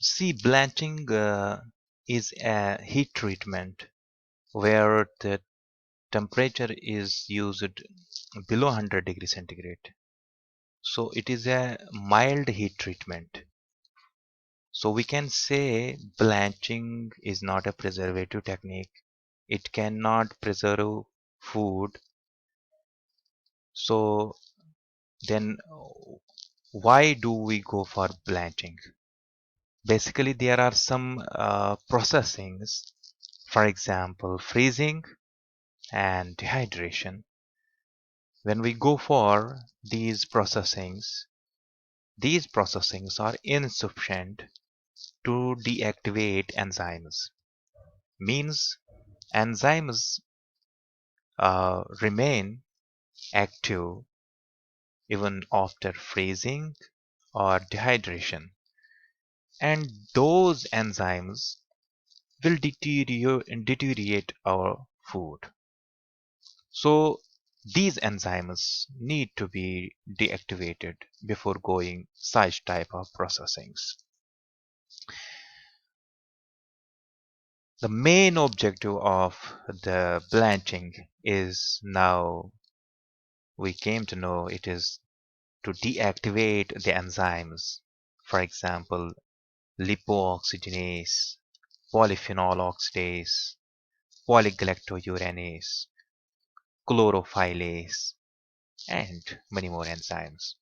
See, blanching is a heat treatment where the temperature is used below 100 degrees centigrade. So it is a mild heat treatment. So we can say blanching is not a preservative technique. It cannot preserve food. So then why do we go for blanching? Basically, there are some processings, for example, freezing and dehydration. When we go for these processings are insufficient to deactivate enzymes. Means enzymes remain active even after freezing or dehydration, and those enzymes will deteriorate our food. So these enzymes need to be deactivated before going such type of processings. The main objective of the blanching is, now we came to know, it is to deactivate the enzymes. For example, lipooxygenase, polyphenol oxidase, polygalactouranase, chlorophyllase, and many more enzymes.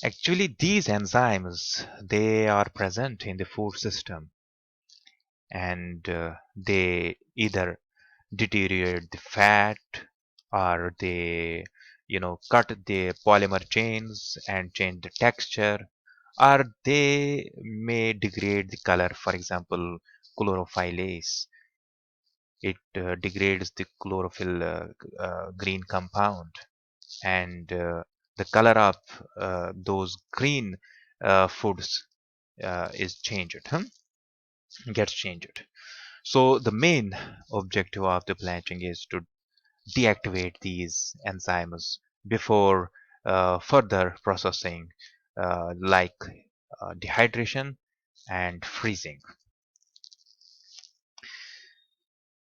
Actually, these enzymes, they are present in the food system, and they either deteriorate the fat, or they cut the polymer chains and change the texture, or they may degrade the color. For example, chlorophyllase, it degrades the chlorophyll green compound, and the color of those green foods is changed, gets changed. So the main objective of the blanching is to deactivate these enzymes before further processing, like dehydration and freezing.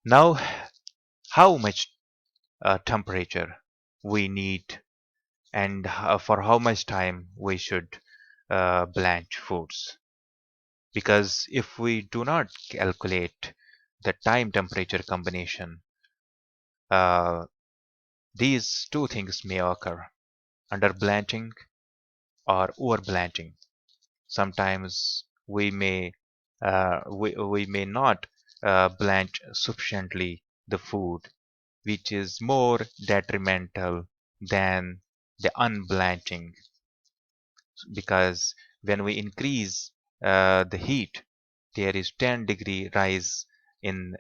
Now, how much temperature we need, and for how much time we should blanch foods? Because if we do not calculate the time temperature combination, uh, these two things may occur: under blanching or over blanching. Sometimes we may not blanch sufficiently the food, which is more detrimental than the unblanching, because when we increase the heat, there is 10-degree rise in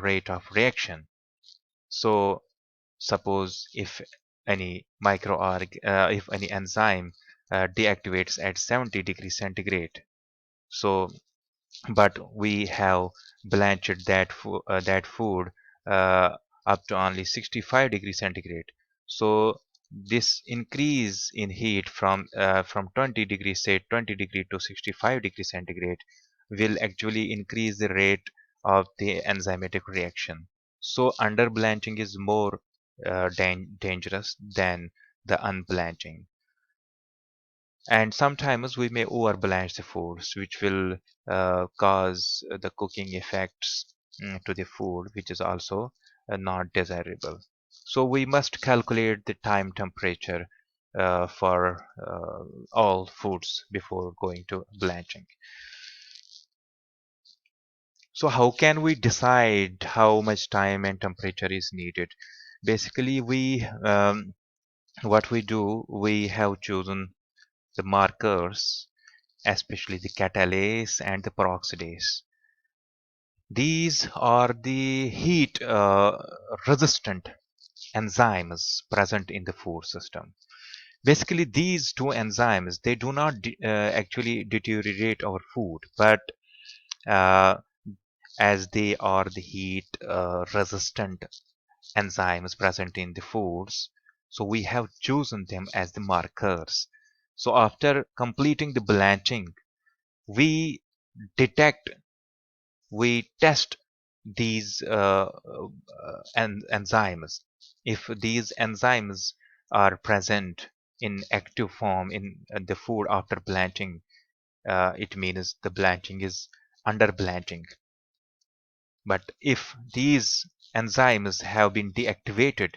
rate of reaction. So suppose if any if any enzyme deactivates at 70 degrees centigrade, so but we have blanched that food uh, up to only 65 degrees centigrade. So this increase in heat from 20 degrees, say 20 degree to 65 degrees centigrade, will actually increase the rate of the enzymatic reaction. So underblanching is more dangerous than the unblanching. And sometimes we may over blanch the foods, which will cause the cooking effects to the food, which is also not desirable. So we must calculate the time temperature for all foods before going to blanching. So how can we decide how much time and temperature is needed? Basically, what we do, we have chosen the markers, especially the catalase and the peroxidase. These are the heat resistant enzymes present in the food system. Basically, these two enzymes, they do not actually deteriorate our food, but uh, as they are the heat resistant enzymes present in the foods, so we have chosen them as the markers. So after completing the blanching, we detect, we test these enzymes. If these enzymes are present in active form in the food after blanching, it means the blanching is under blanching. But if these enzymes have been deactivated,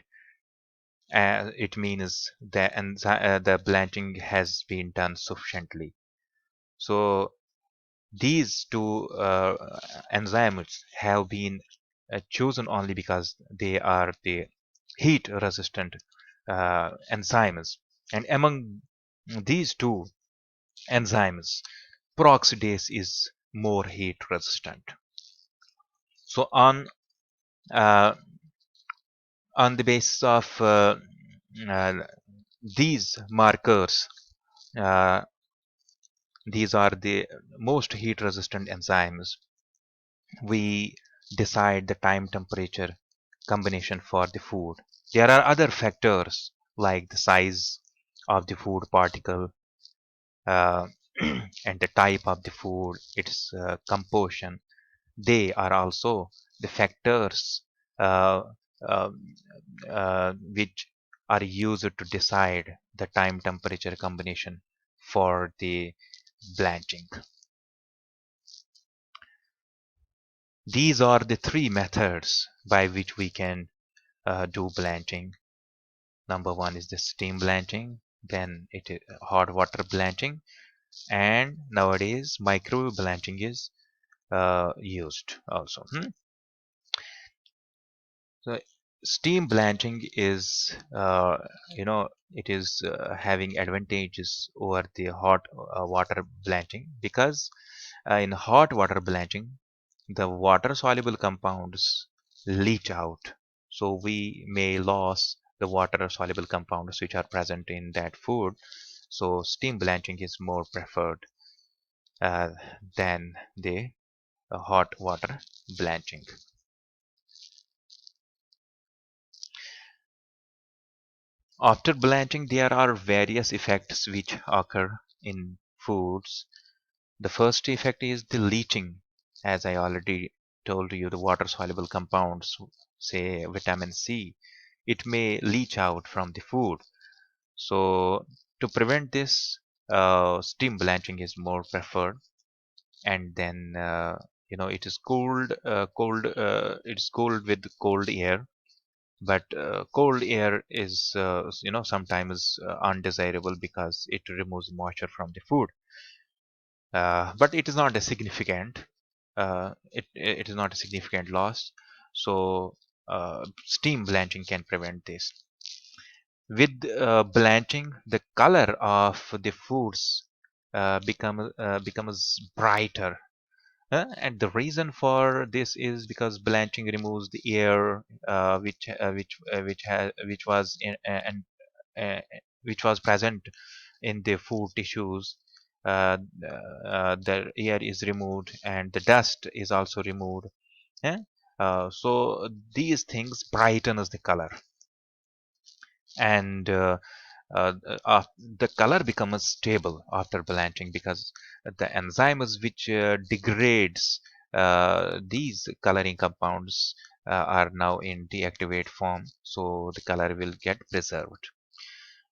it means the blanching has been done sufficiently. So these two enzymes have been chosen only because they are the heat resistant enzymes. And among these two enzymes, peroxidase is more heat resistant. So uh, on the basis of uh, these markers, uh, these are the most heat resistant enzymes, we decide the time temperature combination for the food. There are other factors like the size of the food particle, uh, and the type of the food, its composition. They are also the factors uh, uh, which are used to decide the time temperature combination for the blanching. These are the three methods by which we can do blanching. Number one is the steam blanching, then it is hot water blanching, and nowadays microwave blanching is used also. So steam blanching is, it is having advantages over the hot water blanching, because in hot water blanching, the water soluble compounds leach out. So we may lose the water soluble compounds which are present in that food. So steam blanching is more preferred uh, than the hot water blanching. After blanching, there are various effects which occur in foods. The first effect is the leaching. As I already told you, the water soluble compounds, say vitamin C, it may leach out from the food. So to prevent this, steam blanching is more preferred. And then it is it's cooled with cold air. But cold air is sometimes undesirable because it removes moisture from the food. But it is not a significant it is not a significant loss. So steam blanching can prevent this. With blanching, the color of the foods becomes brighter. And the reason for this is because blanching removes the air which was uh, which was present in the food tissues. The air is removed and the dust is also removed. Yeah? So these things brightens the color, and the color becomes stable after blanching, because the enzymes which degrades these coloring compounds are now in deactivate form, so the color will get preserved.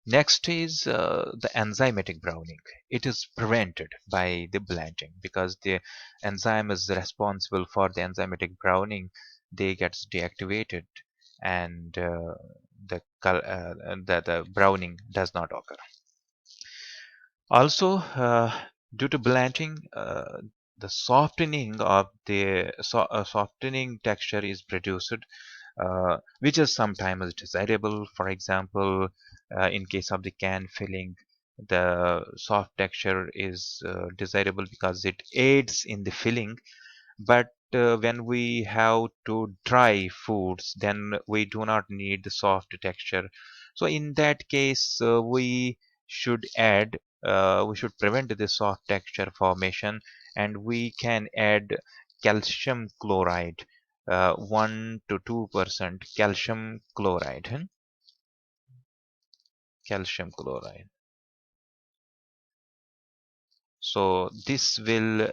Next is the enzymatic browning. It is prevented by the blanching, because the enzyme is responsible for the enzymatic browning. They gets deactivated, and the browning does not occur. Also, due to blanching, the softening of the softening texture is produced, which is sometimes desirable. For example, in case of the can filling, the soft texture is desirable because it aids in the filling. But when we have to dry foods, then we do not need the soft texture. So in that case, we should prevent the soft texture formation, and we can add calcium chloride, 1 to 2% calcium chloride. Calcium chloride. So this will,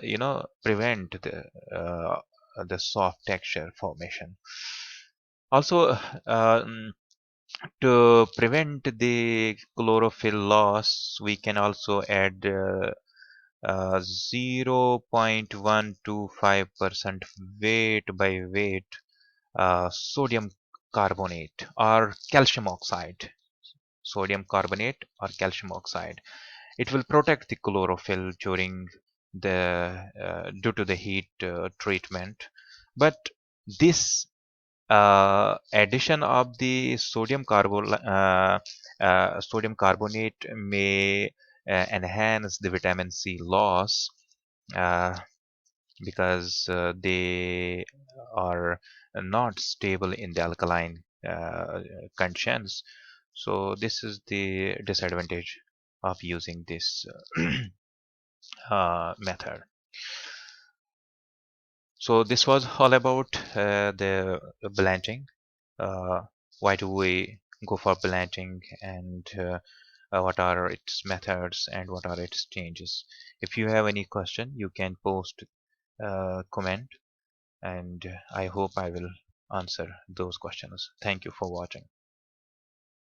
prevent the soft texture formation. Also, to prevent the chlorophyll loss, we can also add 0.125% weight by weight sodium carbonate or calcium oxide. Sodium carbonate or calcium oxide. It will protect the chlorophyll during the due to the heat treatment. But this addition of the sodium carbonate may enhance the vitamin C loss uh, because they are not stable in the alkaline conditions. So this is the disadvantage of using this method. So this was all about the blanching. Uh, why do we go for blanching, and what are its methods and what are its changes? If you have any question, you can post comment, and I hope I will answer those questions. Thank you for watching.